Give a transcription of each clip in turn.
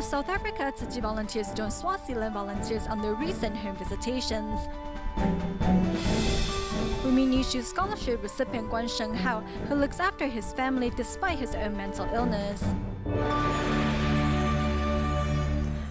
of South Africa, Tzu Chi volunteers joined Swaziland volunteers on their recent home visitations. We meet Nishu Scholarship recipient Guan Shenghao, who looks after his family despite his own mental illness.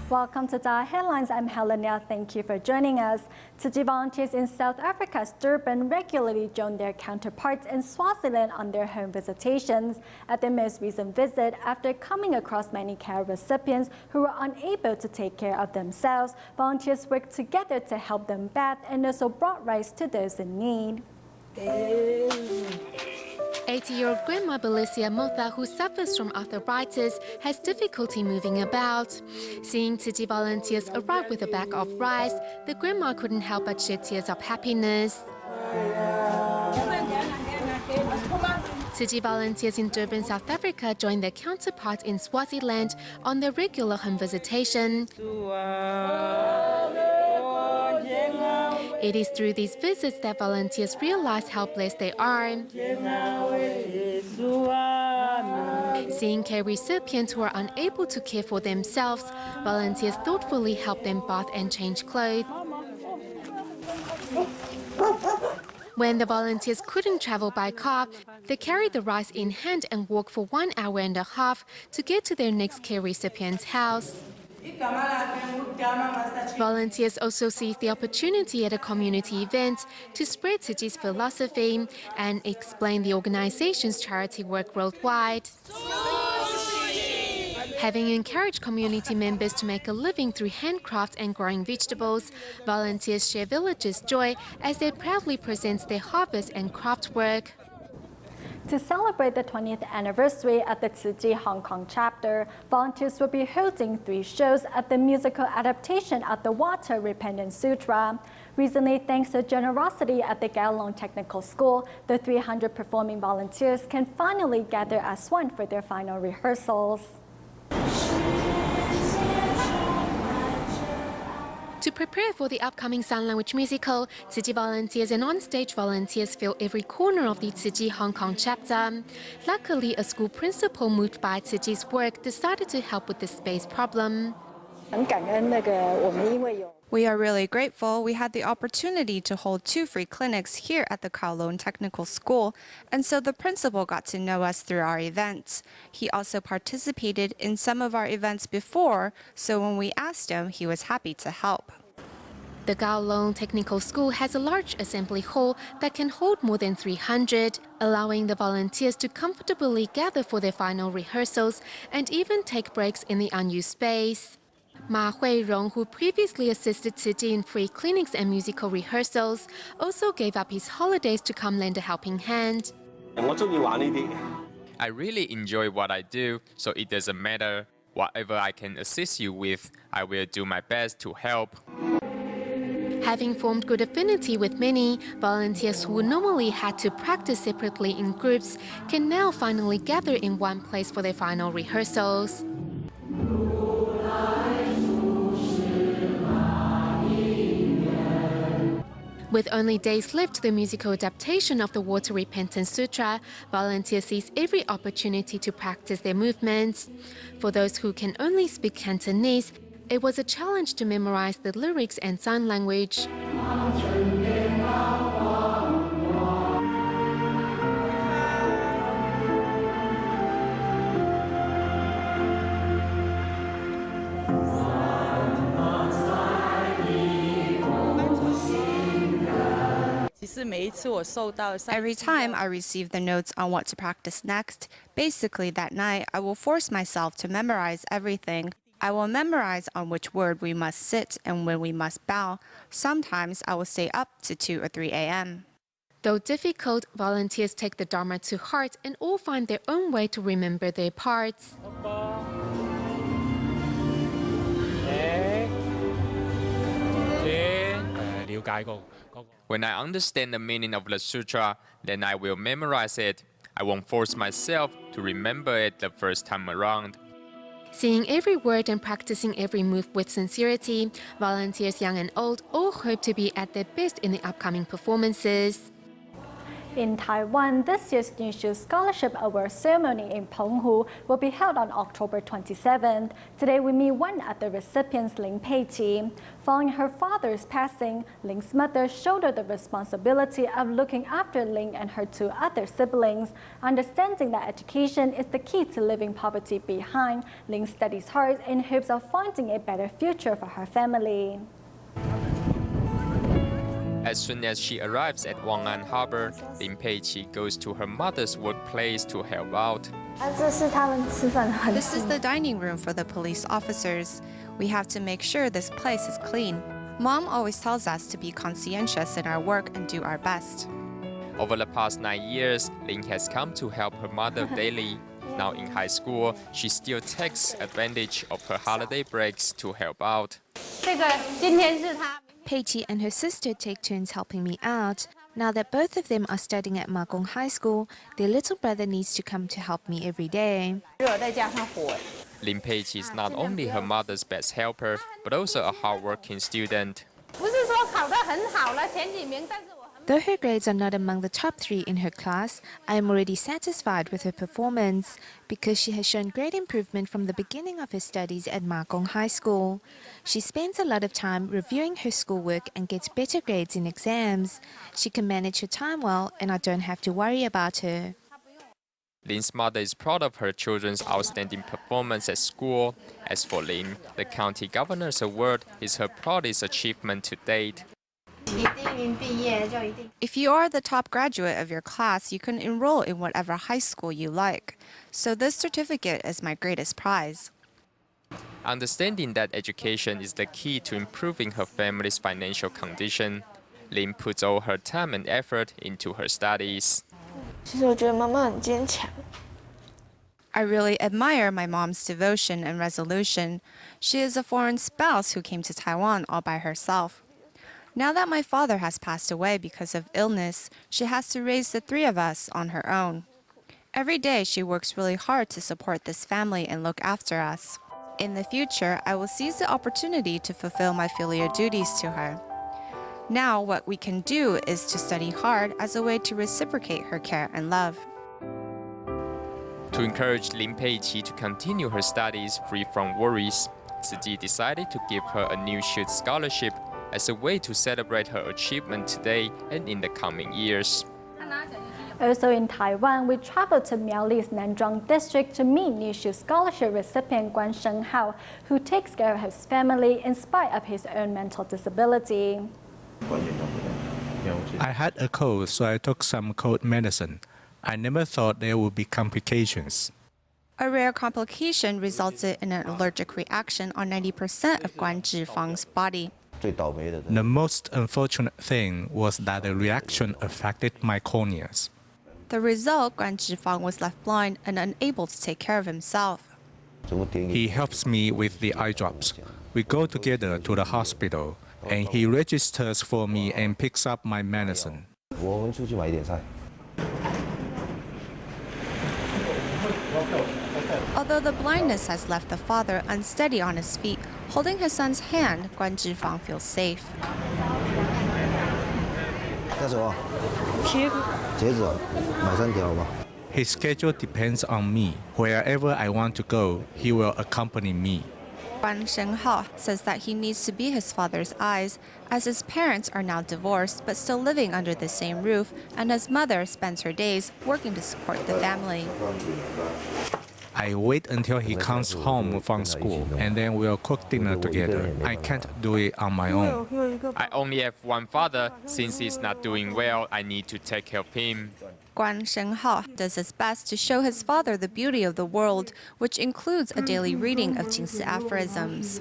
Welcome to Dar Headlines. I'm Helena. Thank you for joining us. Tzu Chi volunteers in South Africa's Durban regularly join their counterparts in Swaziland on their home visitations. At their most recent visit, after coming across many care recipients who were unable to take care of themselves, volunteers worked together to help them bath and also brought rice to those in need. 80-year-old Grandma Belicia Motha, who suffers from arthritis, has difficulty moving about. Seeing Tzu Chi volunteers arrive with a bag of rice, the grandma couldn't help but shed tears of happiness. Tzu Chi volunteers in Durban, South Africa join their counterparts in Swaziland on their regular home visitation. It is through these visits that volunteers realize how blessed they are. Seeing care recipients who are unable to care for themselves, volunteers thoughtfully help them bath and change clothes. When the volunteers couldn't travel by car, they carried the rice in hand and walked for 1.5 hours to get to their next care recipient's house. Volunteers also seized the opportunity at a community event to spread Tzu Chi's philosophy and explain the organization's charity work worldwide. Having encouraged community members to make a living through handcrafts and growing vegetables, volunteers share villagers' joy as they proudly present their harvest and craft work. To celebrate the 20th anniversary of the Tzu Chi Hong Kong chapter, volunteers will be holding 3 shows at the musical adaptation of the Water Repentance Sutra. Recently, thanks to generosity at the Kowloon Technical School, the 300 performing volunteers can finally gather as one for their final rehearsals. To prepare for the upcoming sign language musical, Tzu Chi volunteers and on-stage volunteers fill every corner of the Tzu Chi Hong Kong chapter. Luckily, a school principal moved by Tzu Chi's work decided to help with the space problem. We are really grateful we had the opportunity to hold 2 free clinics here at the Kowloon Technical School, and so the principal got to know us through our events. He also participated in some of our events before, so when we asked him, he was happy to help. The Kowloon Technical School has a large assembly hall that can hold more than 300, allowing the volunteers to comfortably gather for their final rehearsals and even take breaks in the unused space. Ma Hui-rong, who previously assisted Tzu Chi in free clinics and musical rehearsals, also gave up his holidays to come lend a helping hand. I really enjoy what I do, so it doesn't matter. Whatever I can assist you with, I will do my best to help. Having formed good affinity with many, volunteers who normally had to practice separately in groups can now finally gather in one place for their final rehearsals. With only days left to the musical adaptation of the Water Repentance Sutra, volunteers seize every opportunity to practice their movements. For those who can only speak Cantonese, it was a challenge to memorize the lyrics and sign language. Every time I receive the notes on what to practice next, basically that night I will force myself to memorize everything. I will memorize on which word we must sit and when we must bow. Sometimes I will stay up to 2 or 3 a.m. Though difficult, volunteers take the Dharma to heart and all find their own way to remember their parts. When I understand the meaning of the sutra, then I will memorize it. I won't force myself to remember it the first time around. Seeing every word and practicing every move with sincerity, volunteers young and old all hope to be at their best in the upcoming performances. In Taiwan, this year's New Shoe Scholarship Award ceremony in Penghu will be held on October 27th. Today we meet one of the recipients, Lin Pei-chi. Following her father's passing, Lin's mother shouldered the responsibility of looking after Lin and her two other siblings. Understanding that education is the key to leaving poverty behind, Lin studies hard in hopes of finding a better future for her family. As soon as she arrives at Wang'an Harbor, Lin Pei-chi goes to her mother's workplace to help out. This is the dining room for the police officers. We have to make sure this place is clean. Mom always tells us to be conscientious in our work and do our best. Over the past 9 years, Lin has come to help her mother daily. Now in high school, she still takes advantage of her holiday breaks to help out. Pei-chi and her sister take turns helping me out. Now that both of them are studying at Ma Kong High School, their little brother needs to come to help me every day. Lin Pei-chi is not only her mother's best helper, but also a hardworking student. Though her grades are not among the top 3 in her class, I am already satisfied with her performance because she has shown great improvement from the beginning of her studies at Ma Kong High School. She spends a lot of time reviewing her schoolwork and gets better grades in exams. She can manage her time well, and I don't have to worry about her. Lin's mother is proud of her children's outstanding performance at school. As for Lin, the county governor's award is her proudest achievement to date. If you are the top graduate of your class, you can enroll in whatever high school you like. So this certificate is my greatest prize. Understanding that education is the key to improving her family's financial condition, Lin puts all her time and effort into her studies. I really admire my mom's devotion and resolution. She is a foreign spouse who came to Taiwan all by herself. Now that my father has passed away because of illness, she has to raise the 3 of us on her own. Every day she works really hard to support this family and look after us. In the future, I will seize the opportunity to fulfill my filial duties to her. Now what we can do is to study hard as a way to reciprocate her care and love. To encourage Lin Pei-chi to continue her studies free from worries, Tzu Chi decided to give her a New Shoe Scholarship as a way to celebrate her achievement today and in the coming years. Also in Taiwan, we traveled to Miaoli's Nanzhuang district to meet New Shoe Scholarship recipient Guan Shenghao, who takes care of his family in spite of his own mental disability. I had a cold, so I took some cold medicine. I never thought there would be complications. A rare complication resulted in an allergic reaction on 90% of Guan Zhifang's body. The most unfortunate thing was that the reaction affected my corneas. The result, Guan Zhifang was left blind and unable to take care of himself. He helps me with the eye drops. We go together to the hospital, and he registers for me and picks up my medicine. Although the blindness has left the father unsteady on his feet, holding his son's hand, Guan Zhifang feels safe. His schedule depends on me. Wherever I want to go, he will accompany me. Guan Shenghao says that he needs to be his father's eyes, as his parents are now divorced but still living under the same roof, and his mother spends her days working to support the family. I wait until he comes home from school, and then we'll cook dinner together. I can't do it on my own. I only have one father. Since he's not doing well, I need to take care of him. Guan Shenghao does his best to show his father the beauty of the world, which includes a daily reading of Jingsi aphorisms.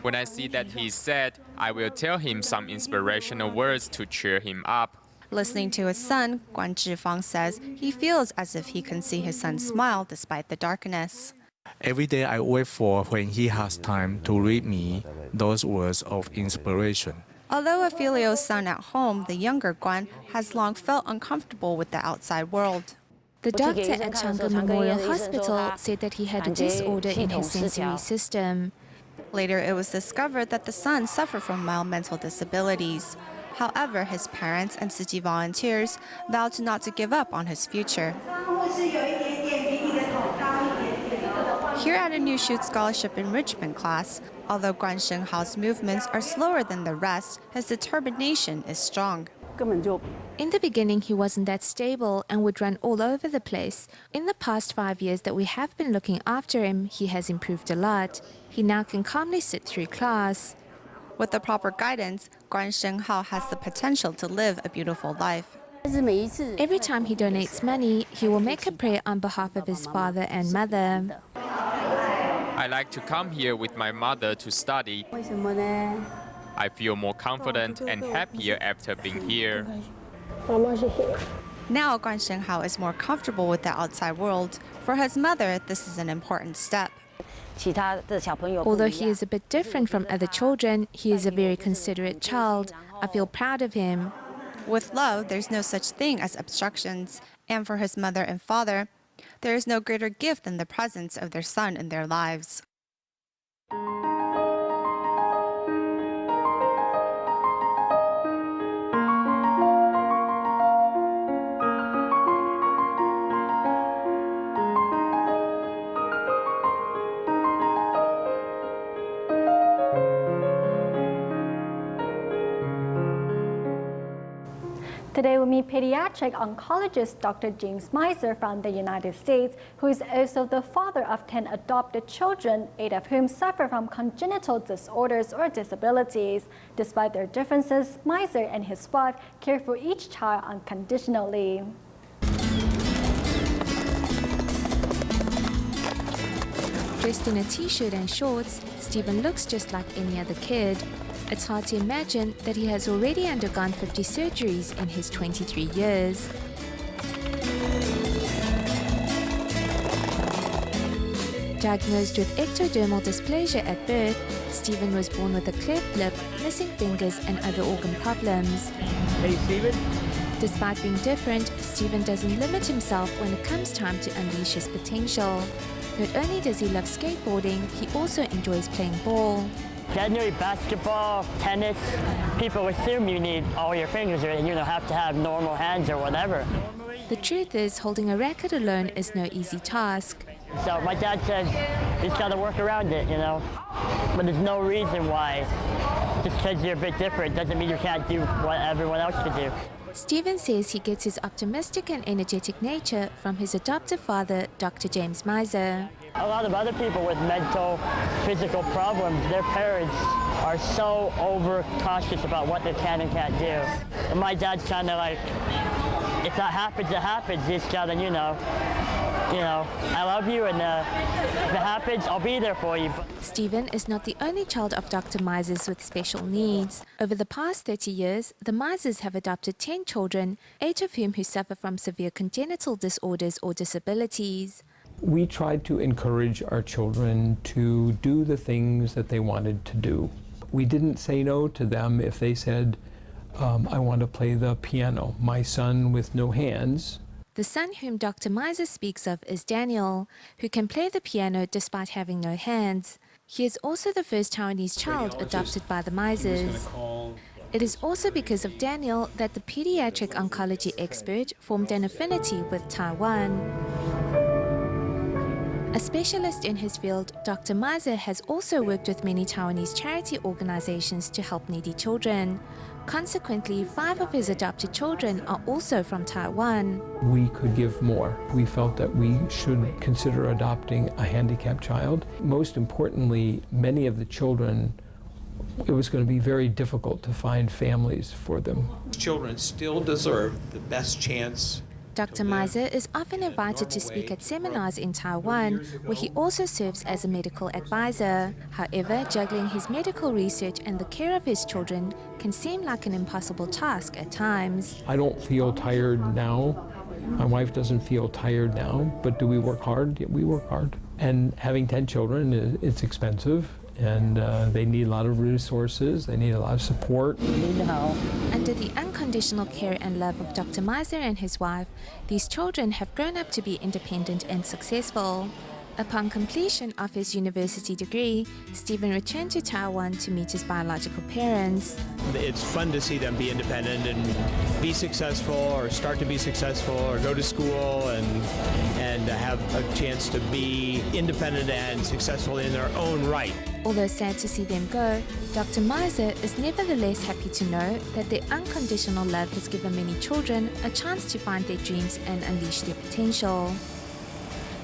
When I see that he's sad, I will tell him some inspirational words to cheer him up. Listening to his son, Guan Zhifang says he feels as if he can see his son smile despite the darkness. Every day I wait for when he has time to read me those words of inspiration. Although a filial son at home, the younger Guan has long felt uncomfortable with the outside world. The doctor at Chang'e Memorial Hospital said that he had a disorder in his sensory system. Later, it was discovered that the son suffered from mild mental disabilities. However, his parents and Tzu Chi volunteers vowed not to give up on his future. Here at a new Shoot Scholarship Enrichment class, although Guan Shenghao's movements are slower than the rest, his determination is strong. In the beginning, he wasn't that stable and would run all over the place. In the past 5 years that we have been looking after him, he has improved a lot. He now can calmly sit through class. With the proper guidance, Guan Shenghao has the potential to live a beautiful life. Every time he donates money, he will make a prayer on behalf of his father and mother. I like to come here with my mother to study. I feel more confident and happier after being here. Now Guan Shenghao is more comfortable with the outside world. For his mother, this is an important step. Although he is a bit different from other children, he is a very considerate child. I feel proud of him. With love, there's no such thing as obstructions. And for his mother and father, there is no greater gift than the presence of their son in their lives. Today we meet pediatric oncologist Dr. James Miser from the United States, who is also the father of 10 adopted children, 8 of whom suffer from congenital disorders or disabilities. Despite their differences, Miser and his wife care for each child unconditionally. Dressed in a t-shirt and shorts, Stephen looks just like any other kid. It's hard to imagine that he has already undergone 50 surgeries in his 23 years. Diagnosed with ectodermal dysplasia at birth, Stephen was born with a cleft lip, missing fingers and other organ problems. Hey, Stephen. Despite being different, Stephen doesn't limit himself when it comes time to unleash his potential. Not only does he love skateboarding, he also enjoys playing ball. Generally, basketball, tennis, people assume you need all your fingers or you don't have to have normal hands or whatever. The truth is, holding a racket alone is no easy task. So my dad says you just got to work around it, you know. But there's no reason why. Just because you're a bit different doesn't mean you can't do what everyone else can do. Stephen says he gets his optimistic and energetic nature from his adoptive father, Dr. James Miser. A lot of other people with mental, physical problems, their parents are so overcautious about what they can and can't do. And my dad's kind of like, if that happens, it happens. You just gotta, you know, I love you, and if it happens, I'll be there for you. Stephen is not the only child of Dr. Miser's with special needs. Over the past 30 years, the Misers have adopted 10 children, 8 of whom who suffer from severe congenital disorders or disabilities. We tried to encourage our children to do the things that they wanted to do. We didn't say no to them if they said, I want to play the piano. My son with no hands. The son whom Dr. Miser speaks of is Daniel, who can play the piano despite having no hands. He is also the first Taiwanese child adopted by the Misers. It is also because of Daniel that the pediatric oncology expert formed an affinity with Taiwan. A specialist in his field, Dr. Miser has also worked with many Taiwanese charity organizations to help needy children. Consequently, 5 of his adopted children are also from Taiwan. We could give more. We felt that we should consider adopting a handicapped child. Most importantly, many of the children, it was going to be very difficult to find families for them. Children still deserve the best chance. Dr. Miser is often invited to speak at seminars in Taiwan, where he also serves as a medical advisor. However, juggling his medical research and the care of his children can seem like an impossible task at times. I don't feel tired now. My wife doesn't feel tired now, but do we work hard? Yeah, we work hard. And having 10 children, it's expensive, and they need a lot of resources, they need a lot of support. Under the unconditional care and love of Dr. Miser and his wife, these children have grown up to be independent and successful. Upon completion of his university degree, Stephen returned to Taiwan to meet his biological parents. It's fun to see them be independent and be successful or start to be successful or go to school and have a chance to be independent and successful in their own right. Although sad to see them go, Dr. Miser is nevertheless happy to know that their unconditional love has given many children a chance to find their dreams and unleash their potential.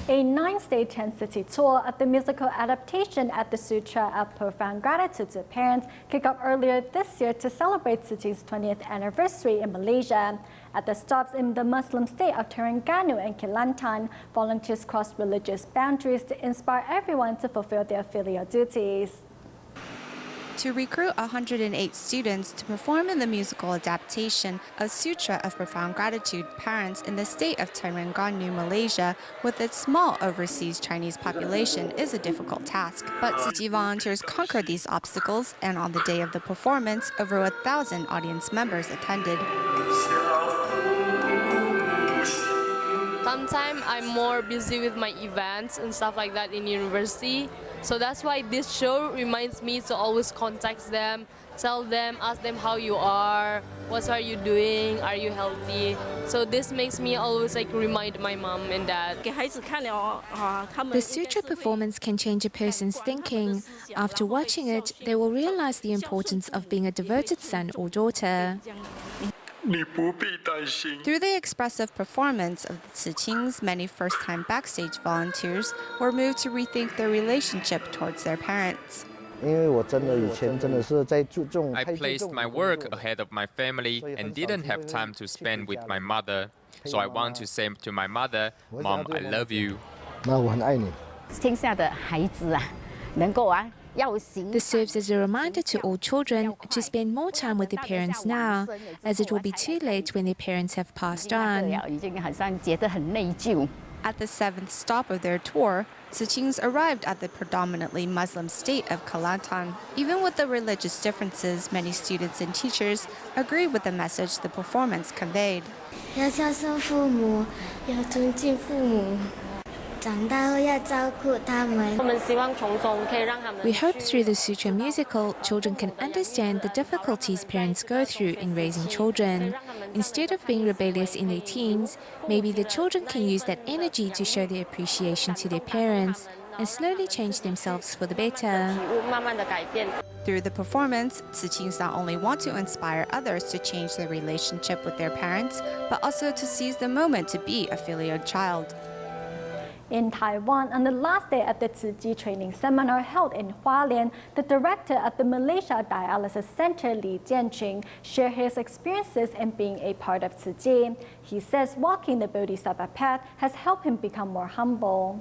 A 9-day 10-city tour of the musical adaptation at the Sutra of Profound Gratitude to Parents kicked off earlier this year to celebrate Tzu Chi's 20th anniversary in Malaysia. At the stops in the Muslim state of Terengganu and Kelantan, volunteers crossed religious boundaries to inspire everyone to fulfill their filial duties. To recruit 108 students to perform in the musical adaptation of Sutra of Profound Gratitude Parents in the state of Terengganu, Malaysia, with its small overseas Chinese population is a difficult task. But Tzu Chi volunteers conquered these obstacles, and on the day of the performance, over 1,000 audience members attended. Sometimes I'm more busy with my events and stuff like that in university. So that's why this show reminds me to always contact them, tell them, ask them how you are, what are you doing, are you healthy? So this makes me always remind my mom and dad. The Sutra performance can change a person's thinking. After watching it, they will realize the importance of being a devoted son or daughter. Through the expressive performance of the Tzu Chings, many first-time backstage volunteers were moved to rethink their relationship towards their parents. I placed my work ahead of my family and didn't have time to spend with my mother. So I want to say to my mother, Mom, I love you. This serves as a reminder to all children to spend more time with their parents now, as it will be too late when their parents have passed on. At the 7th stop of their tour, Tzu Chings arrived at the predominantly Muslim state of Kelantan. Even with the religious differences, many students and teachers agree with the message the performance conveyed. We hope through the Sutra musical, children can understand the difficulties parents go through in raising children. Instead of being rebellious in their teens, maybe the children can use that energy to show their appreciation to their parents and slowly change themselves for the better. Through the performance, Tzu Chings not only want to inspire others to change their relationship with their parents, but also to seize the moment to be a filial child. In Taiwan, on the last day of the Tzu Chi training seminar held in Hualien, the director of the Malaysia Dialysis Center, Li Jianqing, shared his experiences in being a part of Tzu Chi. He says walking the Bodhisattva path has helped him become more humble.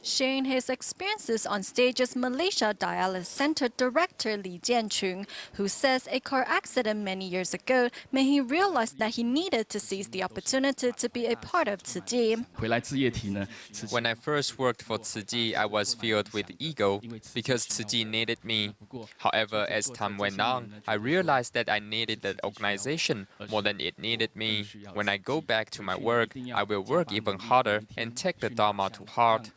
Sharing his experiences on stage is Malaysia Dialysis Center Director Li Jianqing, who says a car accident many years ago made him realize that he needed to seize the opportunity to be a part of Tzu Chi. When I first worked for Tzu Chi, I was filled with ego because Tzu Chi needed me. However, as time went on, I realized that I needed the organization more than it needed me. When I go back to my work, I will work even harder and take the Dharma to heart.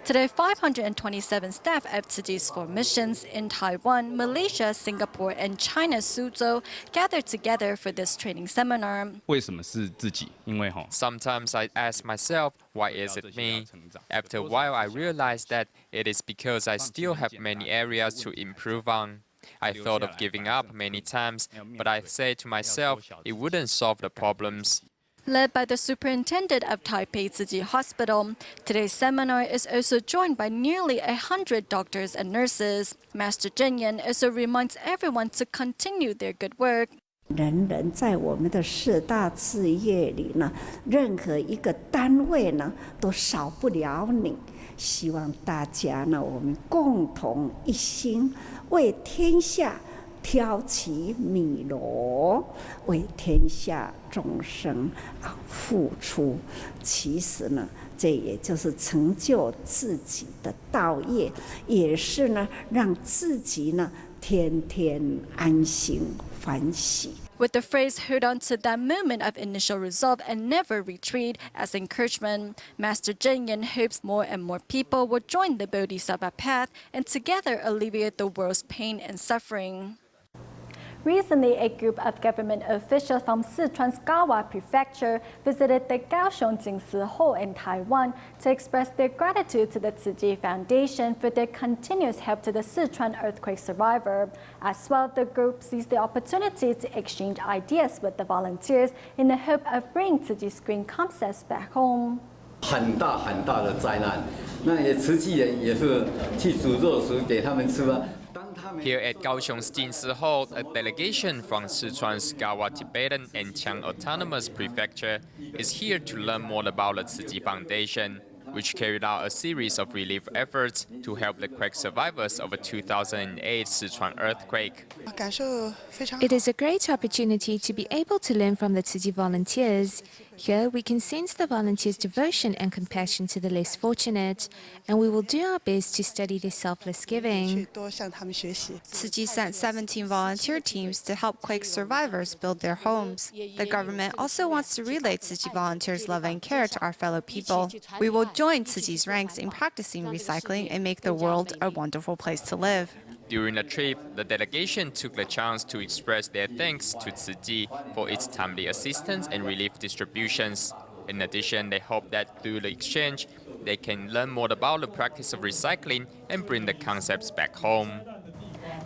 Today, 527 staff of Tzu Chi's 4 missions in Taiwan, Malaysia, Singapore, and China's Suzhou gathered together for this training seminar. Sometimes I ask myself, why is it me? After a while, I realized that it is because I still have many areas to improve on. I thought of giving up many times, but I said to myself, it wouldn't solve the problems. Led by the superintendent of Taipei Tzu Chi Hospital, today's seminar is also joined by nearly 100 doctors and nurses. Master Zhen Yan also reminds everyone to continue their good work. 人人在我们的4大志业里呢，任何一个单位呢，都少不了你。希望大家呢，我们共同一心，为天下挑起米箩，为天下众生付出。其实呢，这也就是成就自己的道业，也是呢，让自己呢天天安心欢喜。with the phrase "hold on to that moment of initial resolve and never retreat" as encouragement. Master Zhen Yin hopes more and more people will join the Bodhisattva path and together alleviate the world's pain and suffering. Recently, a group of government officials from Sichuan's Gawa Prefecture visited the Kaohsiung Jingsi Hall in Taiwan to express their gratitude to the Tzu Chi Foundation for their continuous help to the Sichuan earthquake survivor. As well, the group seized the opportunity to exchange ideas with the volunteers in the hope of bringing Tzu Chi screen concepts back home. 很大很大的灾难，那也慈济人也是去煮肉食给他们吃啊。 Here at Kaohsiung's Jinsi Hall, a delegation from Sichuan's Gawa Tibetan and Qiang Autonomous Prefecture is here to learn more about the Tzu Chi Foundation, which carried out a series of relief efforts to help the quake survivors of a 2008 Sichuan earthquake. It is a great opportunity to be able to learn from the Tzu Chi volunteers. Here we can sense the volunteers' devotion and compassion to the less fortunate, and we will do our best to study their selfless giving. Tzu Chi sent 17 volunteer teams to help quake survivors build their homes. The government also wants to relay Tzu Chi volunteers' love and care to our fellow people. We will join Tzu Chi's ranks in practicing recycling and make the world a wonderful place to live. During the trip, the delegation took the chance to express their thanks to Tzu Chi for its timely assistance and relief distributions. In addition, they hope that through the exchange, they can learn more about the practice of recycling and bring the concepts back home.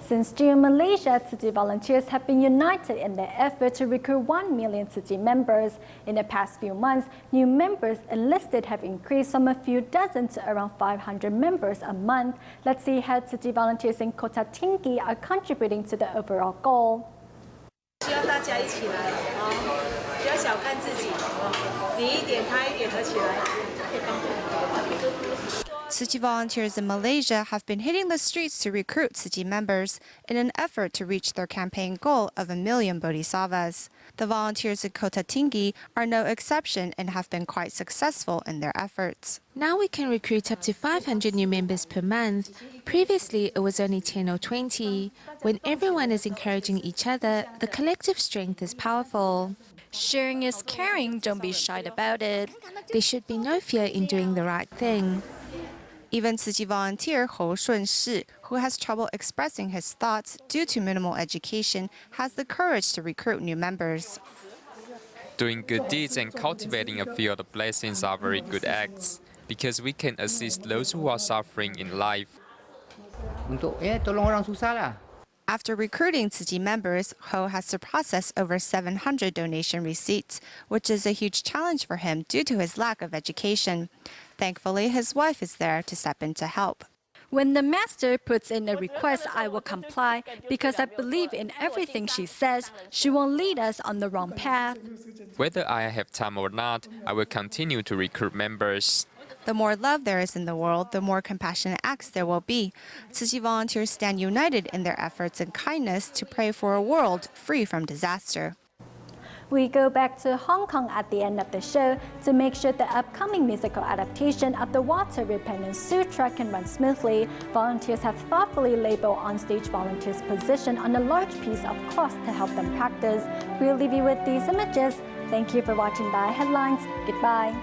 Since June, Malaysia, Tzu Chi volunteers have been united in their effort to recruit 1 million Tzu Chi members. In the past few months, new members enlisted have increased from a few dozen to around 500 members a month. Let's see how Tzu Chi volunteers in Kota Tinggi are contributing to the overall goal. 希望大家一起来不要小看自己你一点他一点合起来可以帮助很多 Tzu Chi volunteers in Malaysia have been hitting the streets to recruit Tzu Chi members in an effort to reach their campaign goal of 1 million bodhisattvas. The volunteers in Kota Tinggi are no exception and have been quite successful in their efforts. Now we can recruit up to 500 new members per month. Previously, it was only 10 or 20. When everyone is encouraging each other, the collective strength is powerful. Sharing is caring, don't be shy about it. There should be no fear in doing the right thing. Even Tzu Chi volunteer Hou Shunshi, who has trouble expressing his thoughts due to minimal education, has the courage to recruit new members. Doing good deeds and cultivating a field of blessings are very good acts, because we can assist those who are suffering in life. After recruiting Tzu Chi members, Ho has to process over 700 donation receipts, which is a huge challenge for him due to his lack of education. Thankfully, his wife is there to step in to help. When the master puts in a request, I will comply because I believe in everything she says. She won't lead us on the wrong path. Whether I have time or not, I will continue to recruit members. The more love there is in the world, the more compassionate acts there will be. Tzu Chi volunteers stand united in their efforts and kindness to pray for a world free from disaster. We go back to Hong Kong at the end of the show to make sure the upcoming musical adaptation of the Water Repentance Sutra can run smoothly. Volunteers have thoughtfully labeled on-stage volunteers' position on a large piece of cloth to help them practice. We'll leave you with these images. Thank you for watching the Headlines. Goodbye.